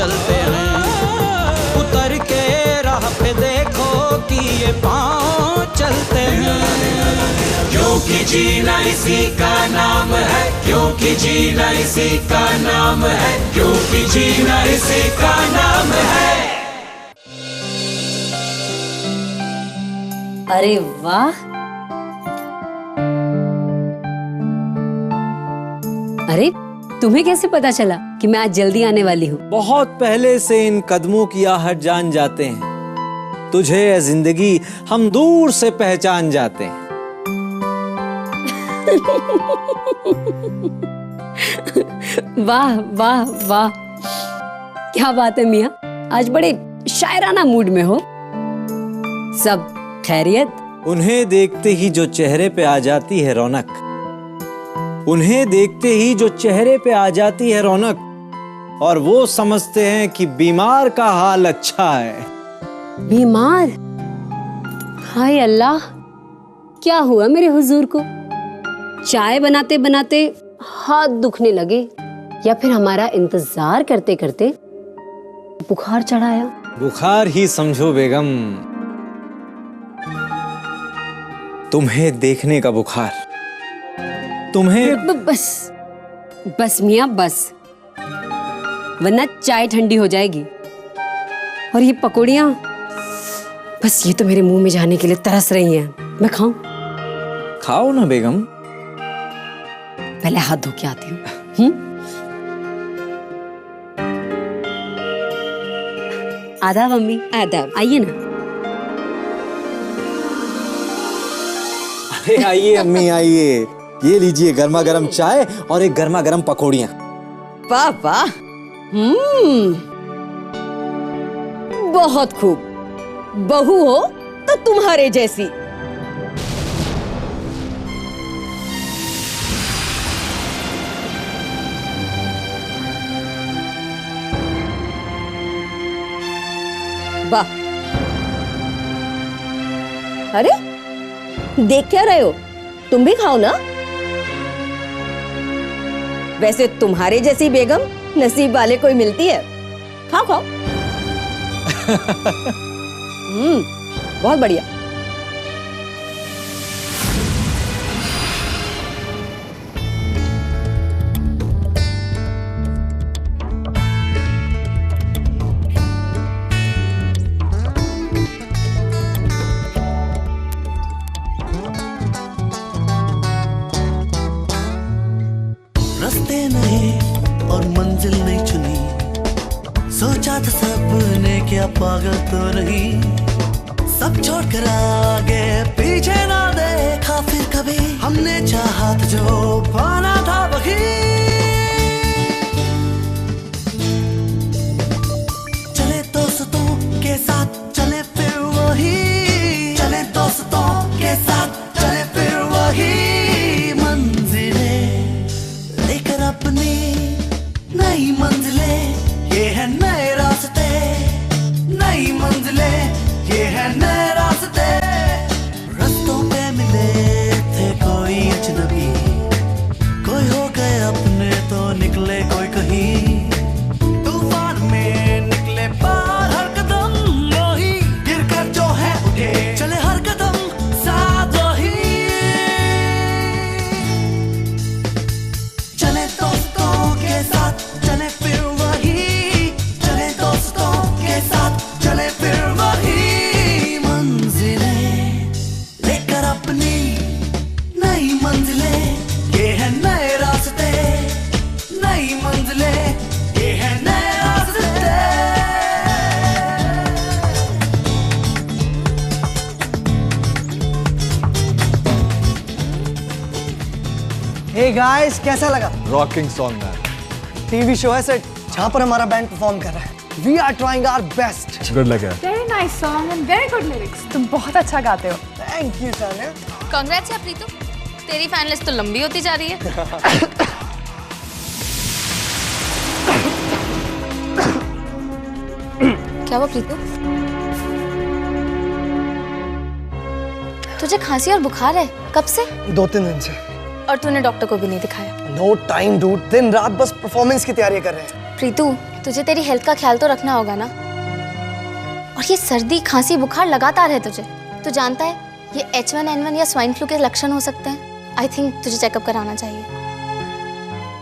चलते हैं। उतर के राह पे देखो कि ये पाँव चलते हैं। क्योंकि जीना इसी का नाम है, क्योंकि जीना इसी का नाम है, क्योंकि जीना इसी का नाम है। अरे वाह, अरे तुम्हें कैसे पता चला कि मैं आज जल्दी आने वाली हूँ? बहुत पहले से इन कदमों की आहट जान जाते हैं। तुझे ए जिंदगी हम दूर से पहचान जाते हैं। वाह वाह वाह, क्या बात है मियाँ, आज बड़े शायराना मूड में हो। सब खैरियत? उन्हें देखते ही जो चेहरे पे आ जाती है रौनक, उन्हें देखते ही जो चेहरे पे आ जाती है रौनक, और वो समझते हैं कि बीमार का हाल अच्छा है। बीमार? हाय अल्लाह, क्या हुआ मेरे हुजूर को? चाय बनाते बनाते हाथ दुखने लगे या फिर हमारा इंतजार करते करते बुखार चढ़ाया? बुखार ही समझो बेगम, तुम्हें देखने का बुखार। तुम्हें बस बस मियाँ बस, वरना चाय ठंडी हो जाएगी। और ये पकौड़ियाँ, बस ये तो मेरे मुंह में जाने के लिए तरस रही हैं। मैं खाऊं? खाओ ना बेगम। पहले हाथ धो के आती हूँ। आदाब अम्मी। आदाब। आइए ना। अरे आइए अम्मी आइए, ये लीजिए गर्मा गर्म चाय और एक गर्मा गर्म पकौड़ियाँ। वाह वाह, बहुत खूब। बहू हो तो तुम्हारे जैसी। वाह, अरे देख क्या रहे हो, तुम भी खाओ ना। वैसे तुम्हारे जैसी बेगम नसीब वाले कोई मिलती है। खाओ खाओ। बहुत बढ़िया। रास्ते नहीं और मंजिल नहीं चुनी, सोचा था सपने क्या पागल तो नहीं। सब छोड़ कर आगे पीछे ना देखा फिर कभी, हमने चाहा था जो पाना था वही। चले दोस्तों के साथ चले फिर वही, चले दोस्तों के साथ चले फिर वही। अपनी नई मंजिले, ये है नए रास्ते, नई मंजिले, ये है नए रास्ते। रास्तों पे मिले थे कोई अजनबी, कोई हो गए अपने तो निकले कोई कहीं। तूफान में निकले पार हर कदम वही, गिर कर जो है उठे चले हर कदम साथ वही। Hey guys, कैसा लगा? रॉकिंग सॉन्ग है। टीवी शो है सेट जहाँ पर हमारा बैंड परफॉर्म कर रहा है। We are trying our best. Good लगा। Very nice song and very good lyrics. तुम बहुत अच्छा गाते हो। Thank you Sania. कांग्रेट्स यार प्रीतु, तेरी फैन लिस्ट तो लंबी होती जा रही है। क्या हुआ प्रीतु? तुझे खांसी और बुखार है, कब से? 2-3 दिन से। और तूने डॉक्टर को भी नहीं दिखाया? नो टाइम डूड, दिन रात बस परफॉर्मेंस की तैयारी कर रहे हैं। प्रीतू, तुझे तेरी हेल्थ का ख्याल तो रखना होगा ना। और ये सर्दी खांसी बुखार लगातार है तुझे। तू जानता है ये H1N1 या स्वाइन फ्लू के लक्षण हो सकते हैं। आई थिंक तुझे चेकअप कराना चाहिए।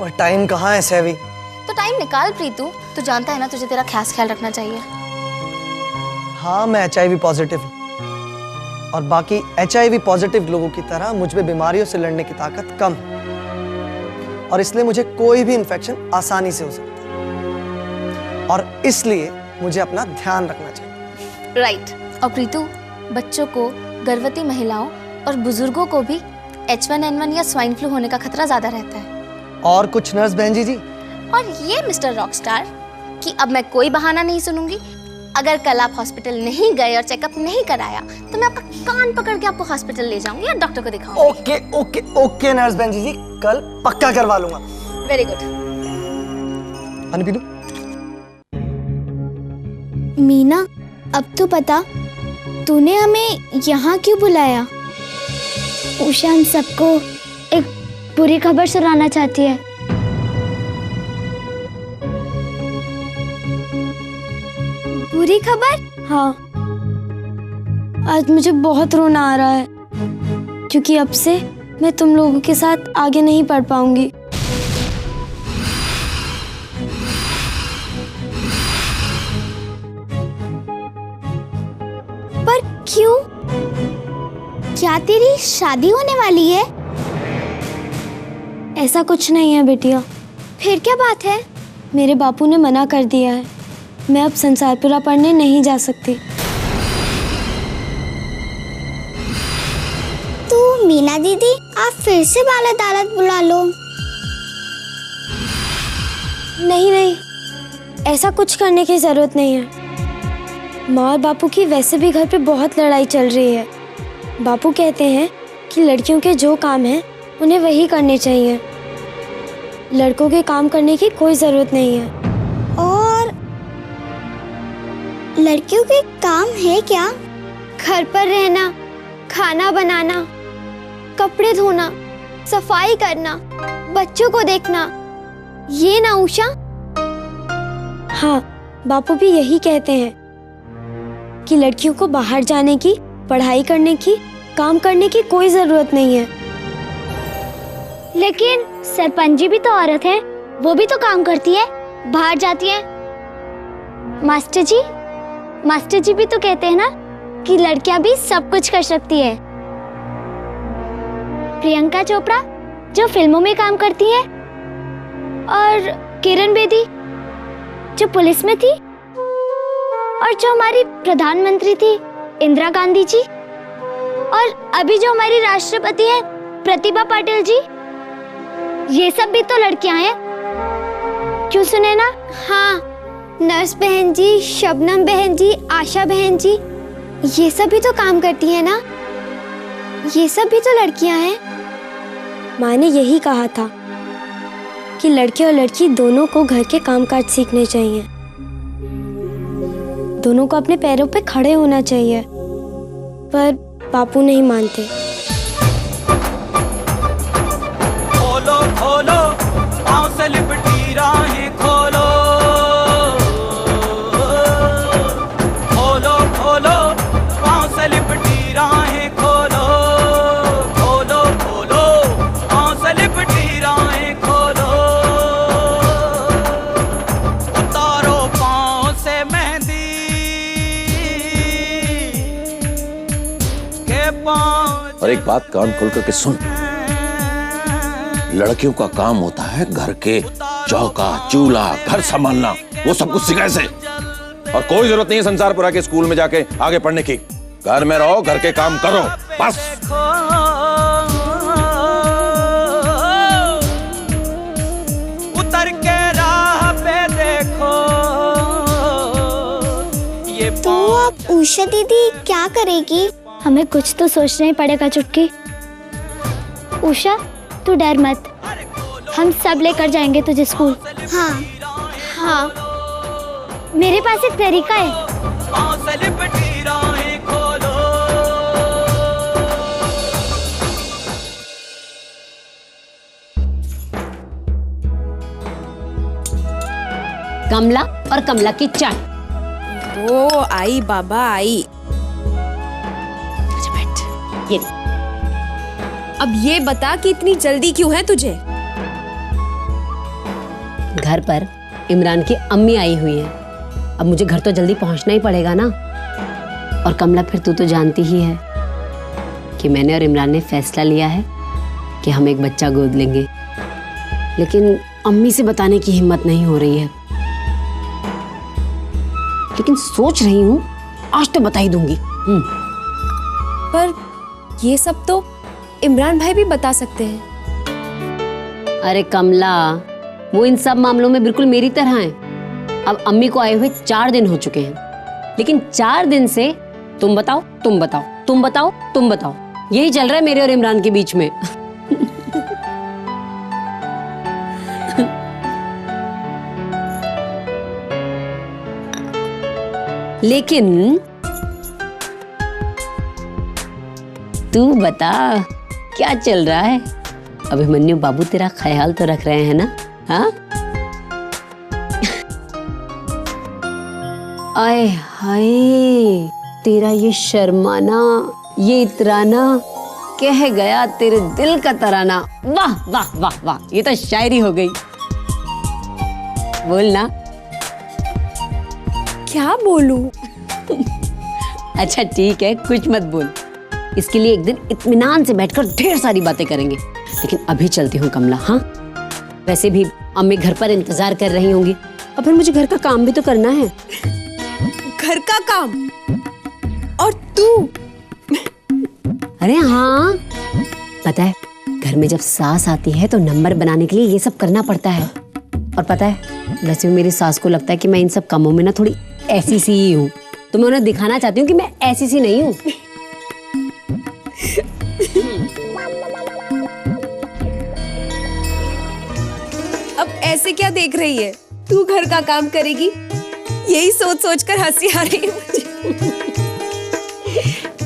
और टाइम कहाँ है सैवी? तो टाइम निकाल प्रीतू। तू जानता है ना तुझे तेरा खास ख्याल रखना चाहिए। हाँ, मैं HIV पॉजिटिव हूँ और बाकी HIV पॉजिटिव लोगों की तरह मुझ में बीमारियों से लड़ने की ताकत कम है और इसलिए मुझे कोई भी इन्फेक्शन आसानी से हो सकता है और इसलिए मुझे अपना ध्यान रखना चाहिए। राइट। और प्रीतू, बच्चों को, गर्भवती महिलाओं और बुजुर्गों को भी H1N1 या स्वाइन फ्लू होने का खतरा ज्यादा रहता है। और कुछ नर्स बहन जी। और ये मिस्टर रॉकस्टार कि अब मैं कोई बहाना नहीं सुनूंगी। अगर कल आप हॉस्पिटल नहीं गए और चेकअप नहीं कराया तो मैं आपका कान पकड़ के आपको हॉस्पिटल ले जाऊंगी और डॉक्टर को दिखाऊंगी। ओके ओके ओके नर्स बहन जी, कल पक्का करवा लूंगा। Very good. पानी पी लूं? मीना, अब तो पता तूने हमें यहाँ क्यों बुलाया? उषा हम सबको एक बुरी खबर सुनाना चाहती है। बुरी खबर? हाँ, आज मुझे बहुत रोना आ रहा है क्योंकि अब से मैं तुम लोगों के साथ आगे नहीं पढ़ पाऊंगी। पर क्यों? क्या तेरी शादी होने वाली है? ऐसा कुछ नहीं है बेटिया। फिर क्या बात है? मेरे बापू ने मना कर दिया है, मैं अब संसारपुरा पढ़ने नहीं जा सकती। तो मीना दीदी, आप फिर से बाल अदालत बुला लो। नहीं नहीं, ऐसा कुछ करने की जरूरत नहीं है। माँ और बापू की वैसे भी घर पे बहुत लड़ाई चल रही है। बापू कहते हैं कि लड़कियों के जो काम हैं उन्हें वही करने चाहिए, लड़कों के काम करने की कोई जरूरत नहीं है। और लड़कियों के काम है क्या? घर पर रहना, खाना बनाना, कपड़े धोना, सफाई करना, बच्चों को देखना, ये ना उषा? हाँ, बापू भी यही कहते हैं कि लड़कियों को बाहर जाने की, पढ़ाई करने की, काम करने की कोई जरूरत नहीं है। लेकिन सरपंच जी भी तो औरत है, वो भी तो काम करती है, बाहर जाती है। मास्टर जी भी तो कहते हैं ना कि लड़कियां भी सब कुछ कर सकती है। प्रियंका चोपड़ा जो फिल्मों में काम करती है, और किरण बेदी जो पुलिस में थी, और जो हमारी प्रधानमंत्री थी इंदिरा गांधी जी, और अभी जो हमारी राष्ट्रपति है प्रतिभा पाटिल जी, ये सब भी तो लड़कियां हैं। क्यों सुने ना? हाँ, नर्स बहन जी, शबनम बहन जी, आशा बहन जी, ये सब भी तो काम करती है ना, ये सब भी तो लड़कियां हैं। माँ ने यही कहा था कि लड़के और लड़की दोनों को घर के कामकाज सीखने चाहिए, दोनों को अपने पैरों पे खड़े होना चाहिए, पर बापू नहीं मानते। खोलो खोलो पाँव से लिपटी राहें खोलो, खोलो खोलो पाँव से लिपटी राहें खोलो, खोलो खोलो पाँव से लिपटी राहें खोलो, उतारो पाँव से मेहंदी के पाँव। और एक बात कान खोल करके सुन, लड़कियों का काम होता है घर के चौका चूल्हा घर संभालना, वो सब कुछ सिखाए से। और कोई जरूरत नहीं है संसारपुरा के स्कूल में जाके आगे पढ़ने की। घर में रहो, घर के काम करो, बस। उतर के राह पे देखो ये। तो अब उषा दीदी क्या करेगी? हमें कुछ तो सोचना ही पड़ेगा चुटकी। उषा, तू डर मत, हम सब लेकर जाएंगे तुझे स्कूल। हाँ हाँ, मेरे पास एक तरीका है। कमला और कमला की चाय। ओ आई बाबा आई। अच्छा बैठ। ये अब ये बता कि इतनी जल्दी क्यों है तुझे? घर पर इमरान की अम्मी आई हुई है, अब मुझे घर तो जल्दी पहुंचना ही पड़ेगा ना। और कमला फिर तू तो जानती ही है कि मैंने और इमरान ने फैसला लिया है कि हम एक बच्चा गोद लेंगे, लेकिन अम्मी से बताने की हिम्मत नहीं हो रही है। लेकिन सोच रही हूँ आज तो बता ही दूंगी। पर ये सब तो इमरान भाई भी बता सकते हैं। अरे कमला, वो इन सब मामलों में बिल्कुल मेरी तरह हैं। अब अम्मी को आए हुए 4 दिन हो चुके हैं, लेकिन 4 दिन से तुम बताओ, तुम बताओ, तुम बताओ, तुम बताओ, यही चल रहा है मेरे और इमरान के बीच में। लेकिन तू बता क्या चल रहा है? अभिमन्यु बाबू तेरा ख्याल तो रख रहे हैं ना? हाँ? आए हाय, तेरा ये शर्माना, ये इतराना कह गया तेरे दिल का तराना। वाह वाह वाह वाह, ये तो शायरी हो गई। बोल ना। क्या बोलूं? अच्छा ठीक है, कुछ मत बोल। इसके लिए एक दिन इत्मीनान से बैठकर ढेर सारी बातें करेंगे। लेकिन अभी चलती हूँ कमला। हाँ, वैसे भी अम्मी घर पर इंतजार कर रही होंगी और फिर मुझे घर का काम भी तो करना है। घर का काम? और तू? अरे हाँ, पता है घर में जब सास आती है तो नंबर बनाने के लिए ये सब करना पड़ता है। और पता है वैसे भी मेरी सास को लगता है कि मैं इन सब कामों में ना थोड़ी ऐसी सी ही हूँ, तो मैं उन्हें दिखाना चाहती हूँ कि मैं ऐसी सी नहीं हूँ। अब ऐसे क्या देख रही है? तू घर का काम करेगी? यही सोच सोच कर हंसी आ रही है मुझे।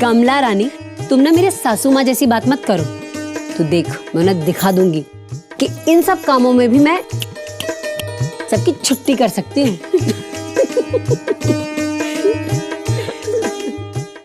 कमला रानी, तुम ना मेरे सासू माँ जैसी बात मत करो। तो देख, मैं उन्हें दिखा दूंगी कि इन सब कामों में भी मैं सबकी छुट्टी कर सकती हूँ।